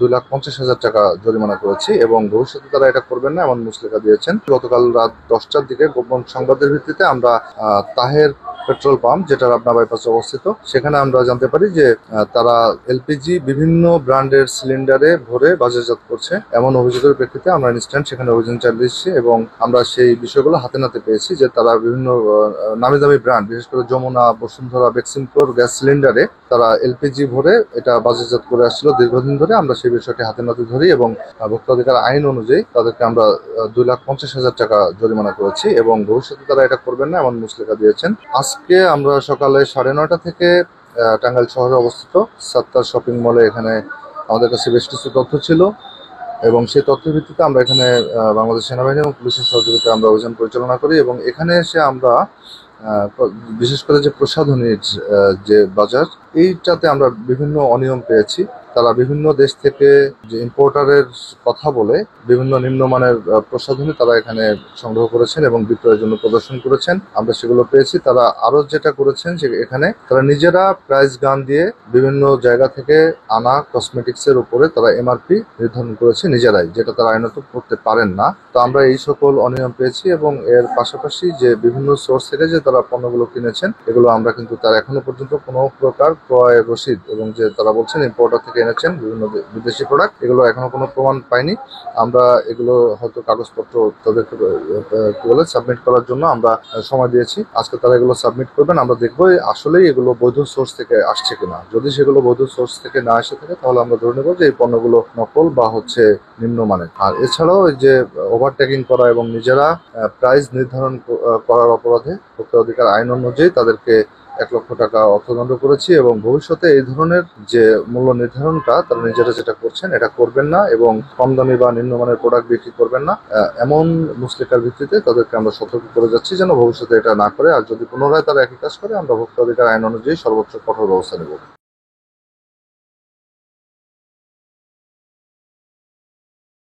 2,50,000 টাকা জরিমানা করেছি এবং ভবিষ্যতে তারা এটা করবেন না এমন মুচলেকা দিয়েছেন। গতকাল রাত 10টার দিকে গোপন সংবাদের ভিত্তিতে আমরা তাহের পেট্রোল পাম্প, যেটা রাবনা বাইপাসে অবস্থিত, সেখানে আমরা জানতে পারি যে তারা এলপিজি বিভিন্ন ব্র্যান্ডের সিলিন্ডারে ভরে বাজারজাত করছে। এমন অভিযোগের প্রেক্ষিতে আমরা ইনস্ট্যান্ট সেখানে অভিযান চালিয়েছি এবং আমরা সেই বিষয়গুলো হাতে নাতে পেয়েছি যে তারা বিভিন্ন নামি দামি ব্র্যান্ড, বিশেষ করে যমুনা, বসুন্ধরা, বেক্সিমকোর গ্যাস সিলিন্ডারে তারা এলপিজি ভরে এটা বাজারজাত করে আসছিল দীর্ঘদিন ধরে। আমরা সেই বিষয়টি হাতে নাতে ধরি এবং ভোক্তা অধিকার আইন অনুযায়ী তাদেরকে আমরা 2,50,000 টাকা জরিমানা করেছি এবং ভবিষ্যতে তারা এটা করবেন না এমন মুচলেকা দিয়েছেন। আজকে আমরা সকালে 9:30 থেকে টাঙ্গাইল শহরে অবস্থিত সাত্তার শপিং মলে এখানে আমাদের কাছে বেশ কিছু তথ্য ছিল এবং সেই তথ্যের ভিত্তিতে আমরা এখানে বাংলাদেশ সেনাবাহিনী এবং পুলিশের সহযোগিতায় আমরা অভিযান পরিচালনা করি এবং এখানে এসে আমরা বিশেষ করে যে প্রসাধনীর যে বাজার, এইটাতে আমরা বিভিন্ন অনিয়ম পেয়েছি। তারা বিভিন্ন দেশ থেকে যে ইম্পোর্টারের কথা বলে বিভিন্ন নিম্নমানের প্রসাধনী তারা এখানে সংগ্রহ করেছেন এবং বিক্রয়ের জন্য প্রদর্শন করেছেন। আমরা সেগুলো পেয়েছি। তারা আরো যেটা করেছেন যে এখানে তারা নিজেরা প্রাইস গান দিয়ে বিভিন্ন জায়গা থেকে আনা কসমেটিক্সের উপরে তারা এমআরপি নির্ধারণ করেছে নিজেরাই, যেটা তারা আইনত করতে পারেন না। তো আমরা এই সকল অনিয়ম পেয়েছি এবং এর পাশাপাশি যে বিভিন্ন সোর্স থেকে যে তারা পণ্যগুলো কিনেছেন, এগুলো আমরা কিন্তু তার এখনো পর্যন্ত কোনো প্রকার ক্রয় রসিদ এবং যে তারা বলছেন ইম্পোর্টার থেকে এনেছেন বিভিন্ন বিদেশি প্রোডাক্ট, এগুলো এখনো কোনো প্রমাণ পাইনি। আমরা এগুলো হয়তো কাগজপত্র তাদেরকে সাবমিট করার জন্য আমরা সময় দিয়েছি। আজকে তারা এগুলো সাবমিট করবেন। আমরা দেখবো আসলেই এগুলো বৈধ সোর্স থেকে আসছে কিনা। যদি সেগুলো বৈধ সোর্স থেকে না এসে থাকে তাহলে আমরা ধরে নেবো যে এই পণ্যগুলো নকল বা হচ্ছে নিম্নমানের। আর এছাড়াও যে ওভারটেকিং করা এবং নিজেরা প্রাইস নির্ধারণ করার অপরাধে ভোক্তা অধিকার আইন অনুযায়ী তাদেরকে 1 লক্ষ টাকা অর্থদণ্ড করেছি এবং ভবিষ্যতে এই ধরনের যে মূল্য নির্ধারণটা তারা নিজেরা যেটা করছেন এটা করবেন না এবং কম দামি বা নিম্নমানের প্রোডাক্ট বিক্রি করবেন না, এমন মুচলেকার ভিত্তিতে তাদেরকে আমরা সতর্ক করে যাচ্ছি যেন ভবিষ্যতে এটা না করে। আর যদি পুনরায় তারা একই কাজ করে আমরা ভোক্তা অধিকার আইন অনুযায়ী সর্বোচ্চ কঠোর ব্যবস্থা নেব।